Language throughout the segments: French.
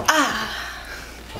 Ah!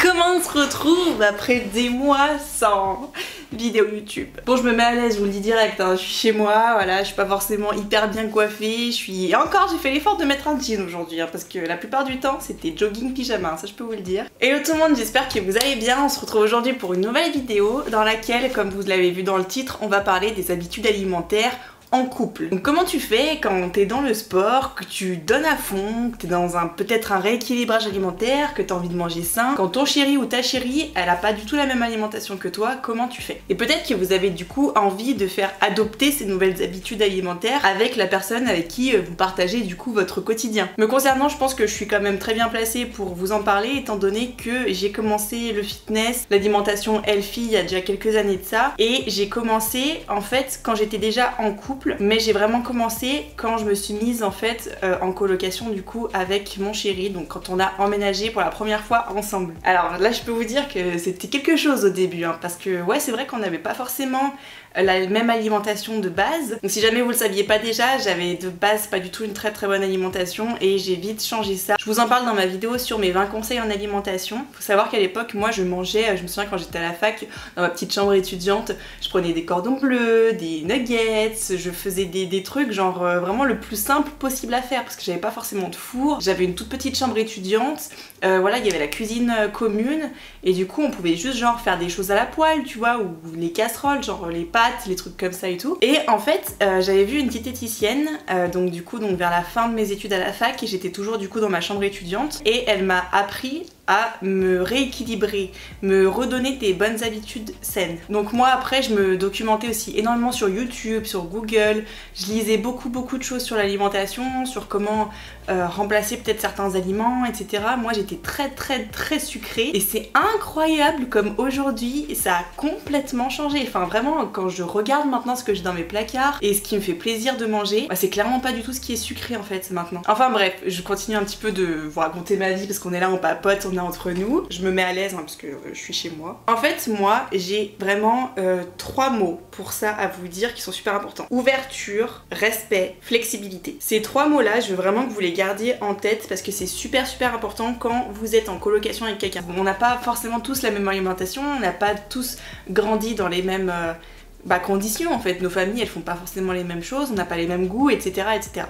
Comment on se retrouve après des mois sans vidéo YouTube? Bon, je me mets à l'aise, je vous le dis direct, hein. Je suis chez moi, voilà, je suis pas forcément hyper bien coiffée, Et encore, j'ai fait l'effort de mettre un jean aujourd'hui, hein, parce que la plupart du temps, c'était jogging pyjama, ça je peux vous le dire. Hello tout le monde, j'espère que vous allez bien. On se retrouve aujourd'hui pour une nouvelle vidéo dans laquelle, comme vous l'avez vu dans le titre, on va parler des habitudes alimentaires en couple. Donc comment tu fais quand t'es dans le sport, que tu donnes à fond, que t'es dans peut-être un rééquilibrage alimentaire, que t'as envie de manger sain, quand ton chéri ou ta chérie elle a pas du tout la même alimentation que toi, comment tu fais? Et peut-être que vous avez du coup envie de faire adopter ces nouvelles habitudes alimentaires avec la personne avec qui vous partagez du coup votre quotidien. Me concernant, je pense que je suis quand même très bien placée pour vous en parler étant donné que j'ai commencé le fitness, l'alimentation healthy il y a déjà quelques années de ça, et j'ai commencé en fait quand j'étais déjà en couple, mais j'ai vraiment commencé quand je me suis mise en fait en colocation du coup avec mon chéri, donc quand on a emménagé pour la première fois ensemble. Alors là je peux vous dire que c'était quelque chose au début, hein, parce que ouais c'est vrai qu'on n'avait pas forcément la même alimentation de base. Donc si jamais vous le saviez pas déjà, j'avais de base pas du tout une très bonne alimentation et j'ai vite changé ça. Je vous en parle dans ma vidéo sur mes 20 conseils en alimentation. Faut savoir qu'à l'époque moi je mangeais, je me souviens quand j'étais à la fac, dans ma petite chambre étudiante, je prenais des cordons bleus, des nuggets, je faisais des trucs genre vraiment le plus simple possible à faire parce que j'avais pas forcément de four, j'avais une toute petite chambre étudiante, voilà il y avait la cuisine commune et du coup on pouvait juste genre faire des choses à la poêle tu vois, ou les casseroles, genre les pâtes, les trucs comme ça et tout. Et en fait j'avais vu une diététicienne donc du coup vers la fin de mes études à la fac et j'étais toujours du coup dans ma chambre étudiante et elle m'a appris à me rééquilibrer, me redonner des bonnes habitudes saines. Donc moi après je me documentais aussi énormément sur YouTube, sur Google, je lisais beaucoup de choses sur l'alimentation, sur comment remplacer peut-être certains aliments, etc. Moi j'étais très sucrée et c'est incroyable comme aujourd'hui ça a complètement changé. Enfin vraiment quand je regarde maintenant ce que j'ai dans mes placards et ce qui me fait plaisir de manger, bah, c'est clairement pas du tout ce qui est sucré en fait maintenant. Enfin bref, je continue un petit peu de vous raconter ma vie parce qu'on est là, on papote, on est entre nous. Je me mets à l'aise hein, parce que je suis chez moi. En fait moi j'ai vraiment 3 mots pour ça à vous dire qui sont super importants. Ouverture, respect, flexibilité. Ces 3 mots là je veux vraiment que vous les gardiez en tête parce que c'est super important quand vous êtes en colocation avec quelqu'un. On n'a pas forcément tous la même alimentation, on n'a pas tous grandi dans les mêmes conditions en fait. Nos familles elles font pas forcément les mêmes choses, on n'a pas les mêmes goûts, etc.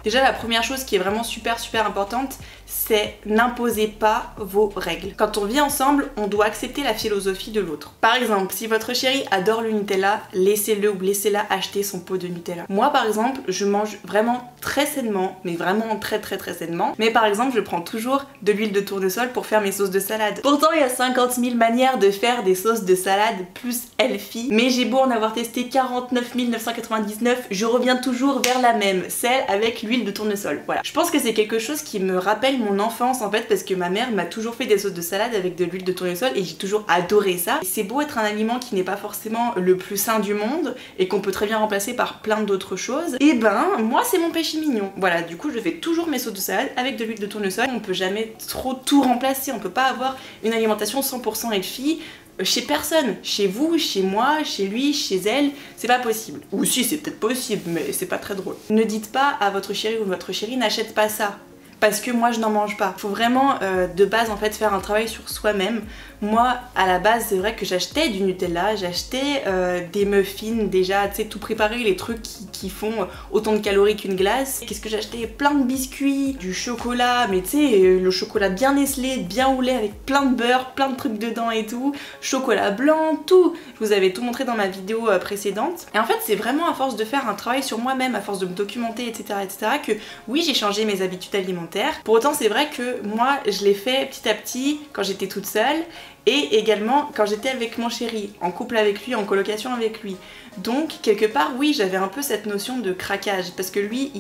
Déjà la première chose qui est vraiment super importante, c'est n'imposez pas vos règles. Quand on vit ensemble, on doit accepter la philosophie de l'autre. Par exemple, si votre chéri adore le Nutella, laissez-le ou laissez-la acheter son pot de Nutella. Moi par exemple, je mange vraiment très sainement, mais vraiment très sainement. Mais par exemple, je prends toujours de l'huile de tournesol pour faire mes sauces de salade. Pourtant, il y a 50 000 manières de faire des sauces de salade plus healthy, mais j'ai beau en avoir testé 49 999, je reviens toujours vers la même, celle avec l'huile de tournesol. Voilà. Je pense que c'est quelque chose qui me rappelle mon enfance en fait parce que ma mère m'a toujours fait des sauces de salade avec de l'huile de tournesol et j'ai toujours adoré ça. C'est beau être un aliment qui n'est pas forcément le plus sain du monde et qu'on peut très bien remplacer par plein d'autres choses. Et ben moi c'est mon péché mignon. Voilà, du coup je fais toujours mes sauces de salade avec de l'huile de tournesol. On peut jamais trop tout remplacer, on peut pas avoir une alimentation 100% healthy chez personne, chez vous, chez moi, chez lui, chez elle, c'est pas possible. Ou si c'est peut-être possible, mais c'est pas très drôle. Ne dites pas à votre chéri ou votre chérie n'achète pas ça. Parce que moi je n'en mange pas. Faut vraiment de base en fait faire un travail sur soi-même. Moi à la base c'est vrai que j'achetais du Nutella, j'achetais des muffins déjà, tu sais tout préparé, les trucs qui font autant de calories qu'une glace. Qu'est-ce que j'achetais? Plein de biscuits, du chocolat, mais tu sais le chocolat bien Nestlé, bien roulé avec plein de beurre, plein de trucs dedans et tout, chocolat blanc, tout. Je vous avais tout montré dans ma vidéo précédente. Et en fait c'est vraiment à force de faire un travail sur moi-même, à force de me documenter etc que oui j'ai changé mes habitudes alimentaires. Pour autant c'est vrai que moi je l'ai fait petit à petit quand j'étais toute seule et également quand j'étais avec mon chéri, en couple avec lui, en colocation avec lui. Donc quelque part oui j'avais un peu cette notion de craquage parce que lui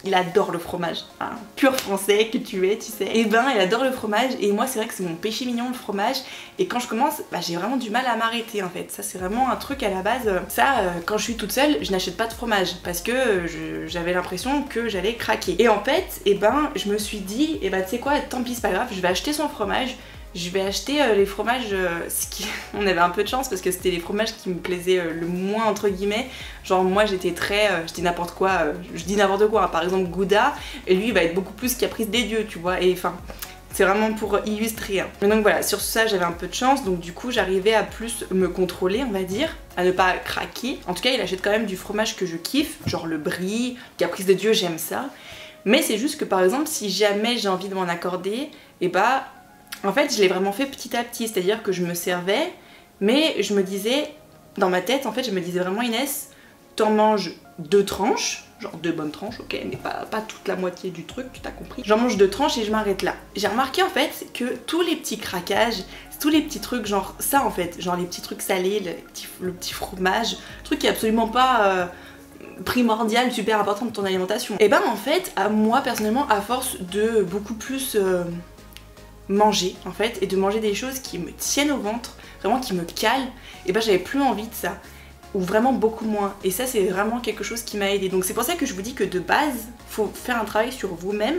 il adore le fromage, un pur français que tu es, tu sais. Et ben il adore le fromage et moi c'est vrai que c'est mon péché mignon le fromage et quand je commence j'ai vraiment du mal à m'arrêter en fait. Ça c'est vraiment un truc à la base, quand je suis toute seule je n'achète pas de fromage parce que j'avais l'impression que j'allais craquer. Et en fait je me suis dit tu sais quoi, tant pis c'est pas grave, je vais acheter son fromage. Je vais acheter les fromages, on avait un peu de chance parce que c'était les fromages qui me plaisaient le moins entre guillemets. Genre moi j'étais très, je dis n'importe quoi, hein. Par exemple Gouda, et lui il va être beaucoup plus Caprice des dieux tu vois, et enfin C'est vraiment pour illustrer. Hein. Mais donc voilà, sur ça j'avais un peu de chance, donc du coup j'arrivais à plus me contrôler, on va dire, à ne pas craquer. En tout cas il achète quand même du fromage que je kiffe, genre le brie, Caprice de Dieu, j'aime ça. Mais c'est juste que par exemple si jamais j'ai envie de m'en accorder, et bah en fait je l'ai vraiment fait petit à petit, c'est-à-dire que je me servais, mais je me disais, dans ma tête en fait je me disais vraiment Inès, t'en manges 2 tranches, genre 2 bonnes tranches, ok, mais pas toute la moitié du truc, tu t'as compris. J'en mange 2 tranches et je m'arrête là. J'ai remarqué en fait que tous les petits craquages, tous les petits trucs genre ça en fait, genre les petits trucs salés, le petit fromage, truc qui est absolument pas primordial, super important de ton alimentation. Et ben en fait, à moi personnellement, à force de beaucoup plus manger en fait, et de manger des choses qui me tiennent au ventre, vraiment qui me calent, et ben j'avais plus envie de ça. Ou vraiment beaucoup moins. Et ça c'est vraiment quelque chose qui m'a aidé. Donc c'est pour ça que je vous dis que de base, faut faire un travail sur vous-même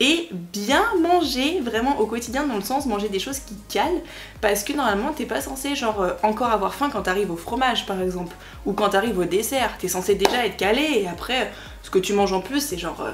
et bien manger vraiment au quotidien, dans le sens manger des choses qui calent, parce que normalement t'es pas censé genre encore avoir faim quand t'arrives au fromage par exemple, ou quand t'arrives au dessert, t'es censé déjà être calé et après ce que tu manges en plus c'est genre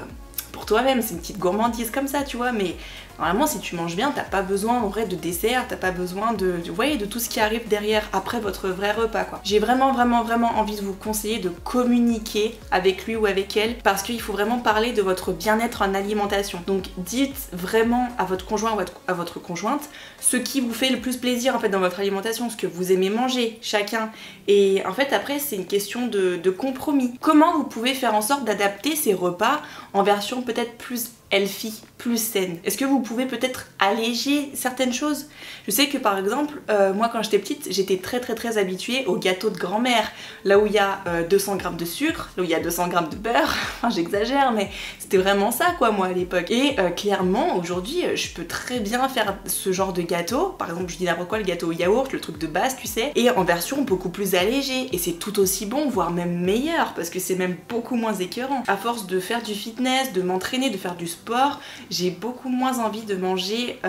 pour toi-même, c'est une petite gourmandise comme ça tu vois, mais normalement si tu manges bien t'as pas besoin en vrai de dessert, t'as pas besoin de tout ce qui arrive derrière après votre vrai repas quoi. J'ai vraiment envie de vous conseiller de communiquer avec lui ou avec elle, parce qu'il faut vraiment parler de votre bien-être en alimentation. Donc dites vraiment à votre conjoint ou à votre conjointe ce qui vous fait le plus plaisir en fait dans votre alimentation, ce que vous aimez manger chacun, et en fait après c'est une question de compromis. Comment vous pouvez faire en sorte d'adapter ces repas en version peut-être plus healthy, plus saine? Est-ce que vous pouvez peut-être alléger certaines choses? Je sais que par exemple, moi quand j'étais petite, j'étais très habituée au gâteau de grand-mère, là où il y a 200 grammes de sucre, là où il y a 200 grammes de beurre, enfin j'exagère, mais c'était vraiment ça quoi moi à l'époque. Et clairement aujourd'hui, je peux très bien faire ce genre de gâteau, par exemple je dis n'importe quoi, le gâteau au yaourt, le truc de base tu sais, et en version beaucoup plus allégée, et c'est tout aussi bon, voire même meilleur, parce que c'est même beaucoup moins écœurant. À force de faire du fitness, de m'entraîner, de faire du sport, j'ai beaucoup moins envie de manger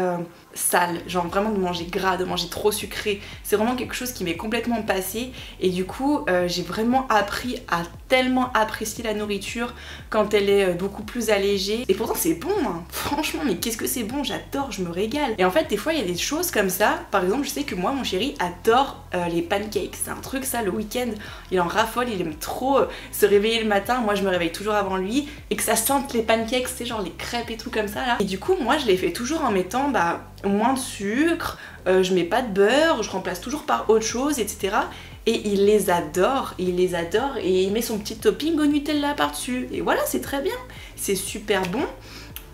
sale, genre vraiment de manger gras, de manger trop sucré. C'est vraiment quelque chose qui m'est complètement passé, et du coup j'ai vraiment appris à tellement apprécier la nourriture quand elle est beaucoup plus allégée. Et pourtant c'est bon hein. Franchement, mais qu'est-ce que c'est bon, j'adore, je me régale. Et en fait des fois il y a des choses comme ça, par exemple je sais que moi mon chéri adore les pancakes, c'est un truc ça, le week-end il en raffole, il aime trop se réveiller le matin, moi je me réveille toujours avant lui, et que ça sente les pancakes, c'est genre les crêpes et tout comme ça là. Et du coup moi je les fais toujours en mettant moins de sucre, je mets pas de beurre, je remplace toujours par autre chose, etc. Et il les adore, et il met son petit topping au Nutella par-dessus. Et voilà, c'est très bien, c'est super bon.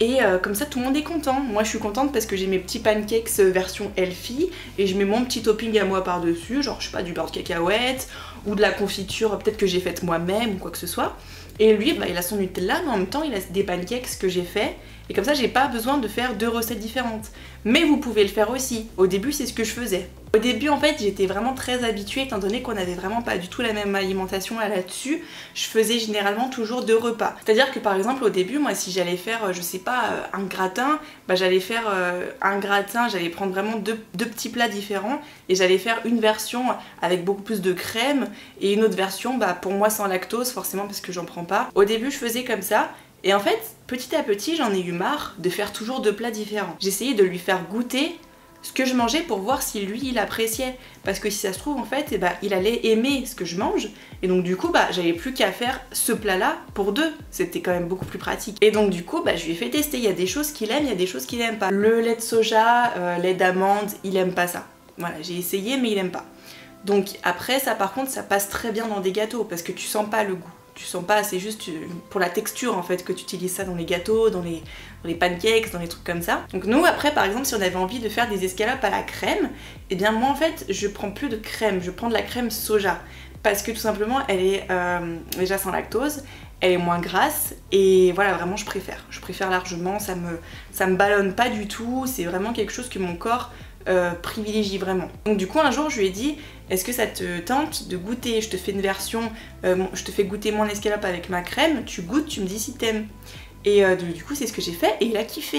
Et comme ça tout le monde est content. Moi je suis contente parce que j'ai mes petits pancakes version healthy, et je mets mon petit topping à moi par-dessus, genre je sais pas, du beurre de cacahuète, ou de la confiture peut-être que j'ai faite moi-même, ou quoi que ce soit. Et lui, il a son Nutella, mais en même temps il a des pancakes que j'ai fait. Et comme ça j'ai pas besoin de faire 2 recettes différentes. Mais vous pouvez le faire aussi. Au début c'est ce que je faisais. Au début en fait j'étais vraiment très habituée, étant donné qu'on avait vraiment pas du tout la même alimentation là-dessus. Je faisais généralement toujours 2 repas. C'est-à-dire que par exemple au début, moi si j'allais faire, je sais pas, un gratin, j'allais faire un gratin, j'allais prendre vraiment deux petits plats différents, et j'allais faire une version avec beaucoup plus de crème, et une autre version pour moi sans lactose, forcément parce que j'en prends pas. Au début je faisais comme ça. Et en fait, petit à petit, j'en ai eu marre de faire toujours 2 plats différents. J'essayais de lui faire goûter ce que je mangeais pour voir si lui, il appréciait. Parce que si ça se trouve, en fait, il allait aimer ce que je mange. Et donc du coup, j'avais plus qu'à faire ce plat-là pour 2. C'était quand même beaucoup plus pratique. Et donc du coup, je lui ai fait tester. Il y a des choses qu'il aime, il y a des choses qu'il aime pas. Le lait de soja, lait d'amande, il aime pas ça. Voilà, j'ai essayé, mais il aime pas. Donc après, ça par contre, ça passe très bien dans des gâteaux, parce que tu sens pas le goût. Tu sens pas, c'est juste pour la texture en fait que tu utilises ça dans les gâteaux, dans les pancakes, dans les trucs comme ça. Donc nous après par exemple si on avait envie de faire des escalopes à la crème, et bien moi en fait je prends plus de crème, je prends de la crème soja. Parce que tout simplement elle est déjà sans lactose, elle est moins grasse, et voilà vraiment je préfère largement, ça me ballonne pas du tout, c'est vraiment quelque chose que mon corps privilégie vraiment. Donc du coup un jour je lui ai dit, est-ce que ça te tente de goûter, je te fais une version, je te fais goûter mon escalope avec ma crème, tu goûtes, tu me dis si t'aimes. Et du coup c'est ce que j'ai fait, et il a kiffé.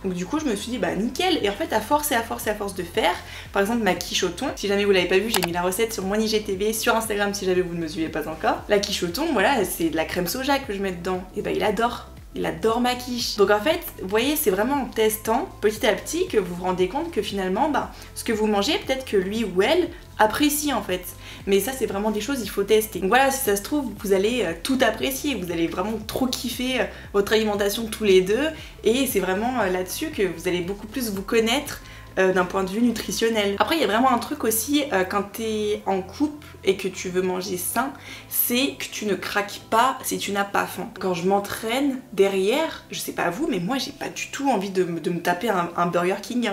Donc du coup je me suis dit nickel. Et en fait à force de faire, par exemple ma quiche au thon, si jamais vous l'avez pas vu, j'ai mis la recette sur mon IGTV, sur Instagram si jamais vous ne me suivez pas encore. La quiche au thon, voilà, c'est de la crème soja que je mets dedans, et il adore. il adore ma quiche. Donc en fait, vous voyez, c'est vraiment en testant petit à petit que vous vous rendez compte que finalement, ce que vous mangez, peut-être que lui ou elle apprécie en fait. Mais ça, c'est vraiment des choses, il faut tester. Donc voilà, si ça se trouve, vous allez tout apprécier, vous allez vraiment trop kiffer votre alimentation tous les deux, et c'est vraiment là-dessus que vous allez beaucoup plus vous connaître d'un point de vue nutritionnel. Après, il y a vraiment un truc aussi quand t'es en couple et que tu veux manger sain, c'est que tu ne craques pas si tu n'as pas faim. Quand je m'entraîne derrière, je sais pas vous, mais moi j'ai pas du tout envie de me taper un Burger King.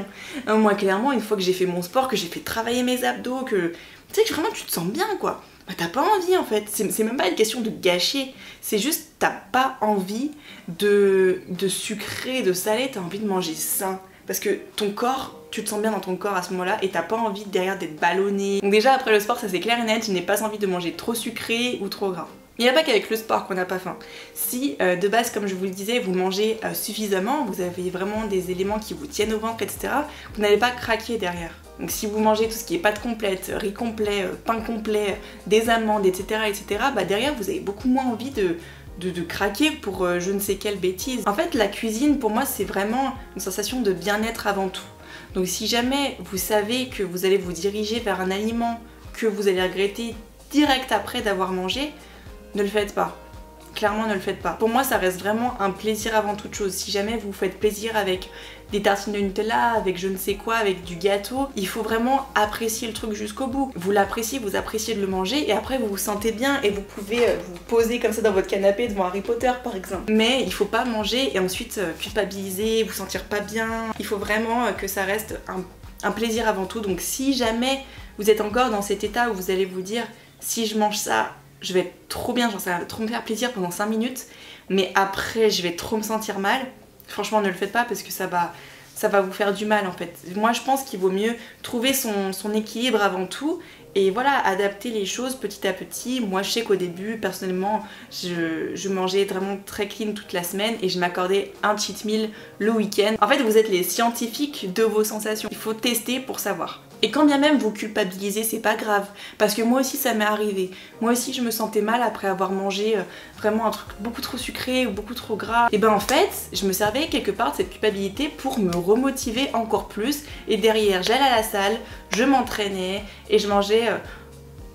Hein. Moi clairement, une fois que j'ai fait mon sport, que j'ai fait travailler mes abdos, que tu sais que vraiment tu te sens bien quoi. T'as pas envie en fait, c'est même pas une question de gâcher, c'est juste t'as pas envie de sucrer, de salé, t'as envie de manger sain. Parce que ton corps, tu te sens bien dans ton corps à ce moment-là et t'as pas envie derrière d'être ballonné. Donc déjà après le sport, ça c'est clair et net, je n'ai pas envie de manger trop sucré ou trop gras. Il n'y a pas qu'avec le sport qu'on n'a pas faim. Si de base, comme je vous le disais, vous mangez suffisamment, vous avez vraiment des éléments qui vous tiennent au ventre, etc., vous n'allez pas craquer derrière. Donc si vous mangez tout ce qui est pâte complète, riz complet, pain complet, des amandes, etc., derrière vous avez beaucoup moins envie de craquer pour je ne sais quelle bêtise. En fait, la cuisine, pour moi, c'est vraiment une sensation de bien-être avant tout. Donc si jamais vous savez que vous allez vous diriger vers un aliment que vous allez regretter direct après d'avoir mangé, ne le faites pas. Clairement, ne le faites pas. Pour moi, ça reste vraiment un plaisir avant toute chose. Si jamais vous faites plaisir avec des tartines de Nutella, avec je ne sais quoi, avec du gâteau, il faut vraiment apprécier le truc jusqu'au bout. Vous l'appréciez, vous appréciez de le manger et après vous vous sentez bien et vous pouvez vous poser comme ça dans votre canapé devant Harry Potter par exemple. Mais il faut pas manger et ensuite culpabiliser, vous sentir pas bien. Il faut vraiment que ça reste un plaisir avant tout. Donc si jamais vous êtes encore dans cet état où vous allez vous dire si je mange ça, je vais être trop bien, genre ça va trop me faire plaisir pendant 5 minutes, mais après je vais trop me sentir mal, franchement ne le faites pas parce que ça va vous faire du mal en fait. Moi je pense qu'il vaut mieux trouver son équilibre avant tout et voilà, adapter les choses petit à petit. Moi je sais qu'au début, personnellement, je mangeais vraiment très clean toute la semaine et je m'accordais un cheat meal le week-end. En fait vous êtes les scientifiques de vos sensations, il faut tester pour savoir. Et quand bien même vous culpabilisez, c'est pas grave, parce que moi aussi ça m'est arrivé. Moi aussi je me sentais mal après avoir mangé vraiment un truc beaucoup trop sucré ou beaucoup trop gras. Et ben en fait, je me servais quelque part de cette culpabilité pour me remotiver encore plus. Et derrière, j'allais à la salle, je m'entraînais et je mangeais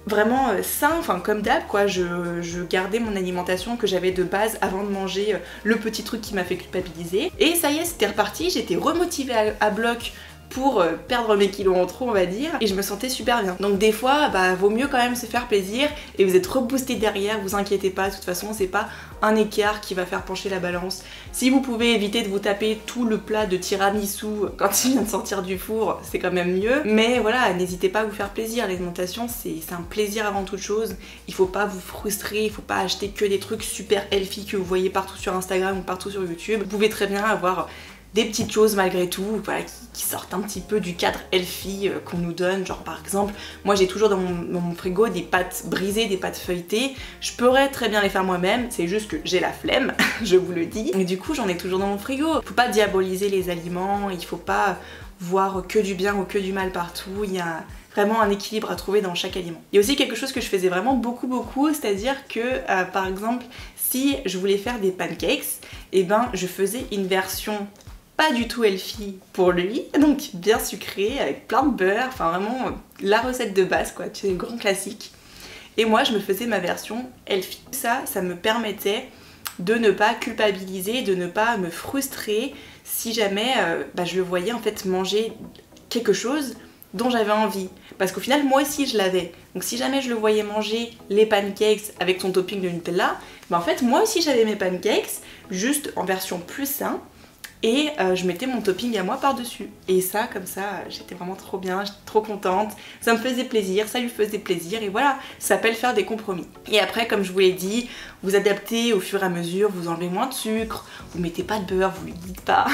vraiment sain, enfin comme d'hab quoi, je gardais mon alimentation que j'avais de base avant de manger le petit truc qui m'a fait culpabiliser. Et ça y est, c'était reparti, j'étais remotivée à bloc pour perdre mes kilos en trop on va dire, et je me sentais super bien. Donc des fois vaut mieux quand même se faire plaisir et vous êtes reboosté derrière, vous inquiétez pas, de toute façon c'est pas un écart qui va faire pencher la balance. Si vous pouvez éviter de vous taper tout le plat de tiramisu quand il vient de sortir du four, c'est quand même mieux, mais voilà, n'hésitez pas à vous faire plaisir, l'alimentation c'est un plaisir avant toute chose, il faut pas vous frustrer, il faut pas acheter que des trucs super healthy que vous voyez partout sur Instagram ou partout sur YouTube. Vous pouvez très bien avoir des petites choses malgré tout, voilà, qui sortent un petit peu du cadre healthy qu'on nous donne. Genre par exemple, moi j'ai toujours dans mon frigo des pâtes brisées, des pâtes feuilletées. Je pourrais très bien les faire moi-même, c'est juste que j'ai la flemme, je vous le dis. Et du coup j'en ai toujours dans mon frigo. Faut pas diaboliser les aliments, il faut pas voir que du bien ou que du mal partout. Il y a vraiment un équilibre à trouver dans chaque aliment. Il y a aussi quelque chose que je faisais vraiment beaucoup, c'est-à-dire que par exemple, si je voulais faire des pancakes, et ben je faisais une version pas du tout healthy pour lui, donc bien sucré, avec plein de beurre, enfin vraiment la recette de base quoi, tu sais, le grand classique. Et moi je me faisais ma version healthy. Ça me permettait de ne pas culpabiliser, de ne pas me frustrer si jamais je le voyais en fait manger quelque chose dont j'avais envie. Parce qu'au final moi aussi je l'avais. Donc si jamais je le voyais manger les pancakes avec son topping de Nutella, en fait moi aussi j'avais mes pancakes, juste en version plus sain. Et je mettais mon topping à moi par-dessus. Et ça, comme ça, j'étais vraiment trop bien, j'étais trop contente. Ça me faisait plaisir, ça lui faisait plaisir. Et voilà, ça s'appelle faire des compromis. Et après, comme je vous l'ai dit, vous adaptez au fur et à mesure, vous enlevez moins de sucre, vous mettez pas de beurre, vous lui dites pas.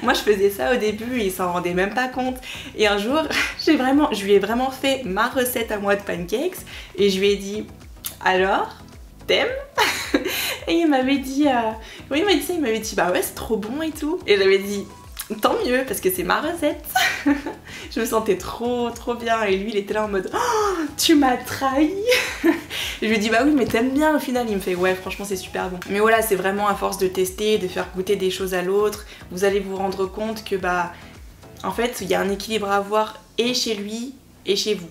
Moi, je faisais ça au début et il s'en rendait même pas compte. Et un jour, je lui ai vraiment fait ma recette à moi de pancakes. Et je lui ai dit, alors, t'aimes ? Et il m'avait dit, oui, il m'avait dit bah ouais c'est trop bon et tout. Et j'avais dit tant mieux parce que c'est ma recette. Je Je me sentais trop bien et lui il était là en mode oh, tu m'as trahi. Je lui dis bah oui mais t'aimes bien au final. Il me fait ouais franchement c'est super bon. Mais voilà, c'est vraiment à force de tester, de faire goûter des choses à l'autre, vous allez vous rendre compte que bah en fait il y a un équilibre à avoir et chez lui et chez vous.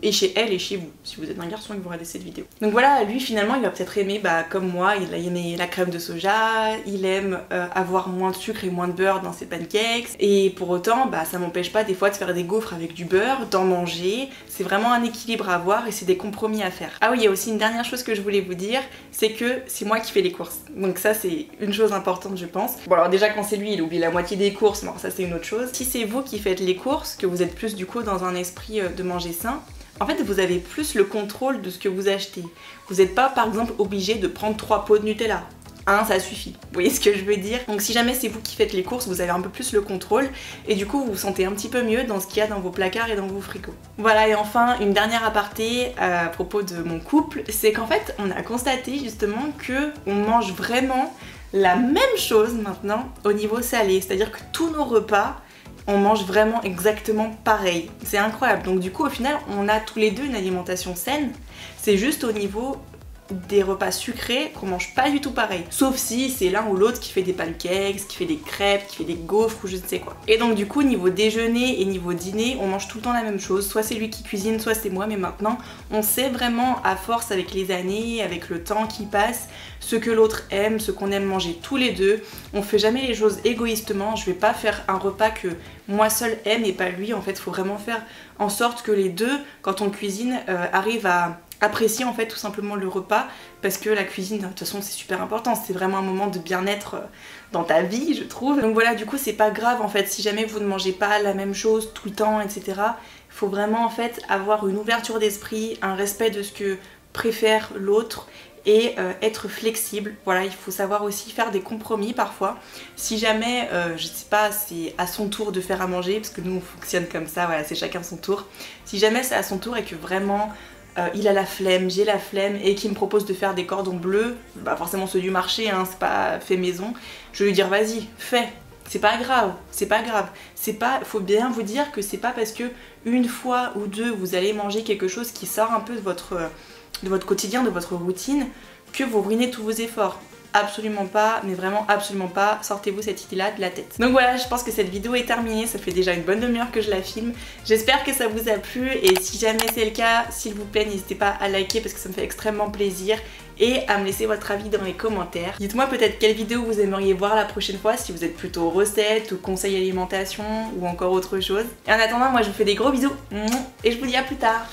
Et chez elle et chez vous, si vous êtes un garçon et que vous regardez cette vidéo. Donc voilà, lui finalement il va peut-être aimer, bah, comme moi, il a aimé la crème de soja, il aime avoir moins de sucre et moins de beurre dans ses pancakes, et pour autant, bah, ça m'empêche pas des fois de faire des gaufres avec du beurre, d'en manger, c'est vraiment un équilibre à avoir et c'est des compromis à faire. Ah oui, il y a aussi une dernière chose que je voulais vous dire, c'est que c'est moi qui fais les courses. Donc ça c'est une chose importante je pense. Bon alors déjà quand c'est lui, il oublie la moitié des courses, mais alors ça c'est une autre chose. Si c'est vous qui faites les courses, que vous êtes plus du coup dans un esprit de manger sain, en fait vous avez plus le contrôle de ce que vous achetez. Vous n'êtes pas par exemple obligé de prendre 3 pots de Nutella. Un, ça suffit. Vous voyez ce que je veux dire? Donc si jamais c'est vous qui faites les courses, vous avez un peu plus le contrôle et du coup vous vous sentez un petit peu mieux dans ce qu'il y a dans vos placards et dans vos frigos. Voilà, et enfin une dernière aparté à propos de mon couple, c'est qu'en fait on a constaté justement que on mange vraiment la même chose maintenant au niveau salé. C'est-à-dire que tous nos repas, on mange vraiment exactement pareil. C'est incroyable. Donc du coup au final on a tous les deux une alimentation saine. C'est juste au niveau des repas sucrés qu'on mange pas du tout pareil. Sauf si c'est l'un ou l'autre qui fait des pancakes, qui fait des crêpes, qui fait des gaufres ou je ne sais quoi. Et donc du coup niveau déjeuner et niveau dîner on mange tout le temps la même chose. Soit c'est lui qui cuisine, soit c'est moi, mais maintenant on sait vraiment à force avec les années, avec le temps qui passe, ce que l'autre aime, ce qu'on aime manger tous les deux. On fait jamais les choses égoïstement. Je vais pas faire un repas que moi seule aime et pas lui. En fait faut vraiment faire en sorte que les deux, quand on cuisine, arrivent à apprécier en fait tout simplement le repas, parce que la cuisine de toute façon c'est super important, c'est vraiment un moment de bien-être dans ta vie je trouve. Donc voilà, du coup c'est pas grave en fait si jamais vous ne mangez pas la même chose tout le temps etc. Il faut vraiment en fait avoir une ouverture d'esprit, un respect de ce que préfère l'autre et être flexible. Voilà, il faut savoir aussi faire des compromis parfois. Si jamais, je sais pas, c'est à son tour de faire à manger, parce que nous on fonctionne comme ça, voilà, c'est chacun son tour. Si jamais c'est à son tour et que vraiment il a la flemme, j'ai la flemme et qu'il me propose de faire des cordons bleus, bah forcément ceux du marché, hein, c'est pas fait maison, je vais lui dire vas-y, fais. C'est pas grave, c'est pas grave. C'est pas, faut bien vous dire que c'est pas parce que une fois ou deux vous allez manger quelque chose qui sort un peu de votre quotidien, de votre routine, que vous ruinez tous vos efforts. Absolument pas, mais vraiment absolument pas, sortez-vous cette idée-là de la tête. Donc voilà, je pense que cette vidéo est terminée, ça fait déjà une bonne demi-heure que je la filme. J'espère que ça vous a plu et si jamais c'est le cas, s'il vous plaît, n'hésitez pas à liker parce que ça me fait extrêmement plaisir et à me laisser votre avis dans les commentaires. Dites-moi peut-être quelle vidéo vous aimeriez voir la prochaine fois, si vous êtes plutôt recettes ou conseils alimentation ou encore autre chose. Et en attendant, moi je vous fais des gros bisous et je vous dis à plus tard.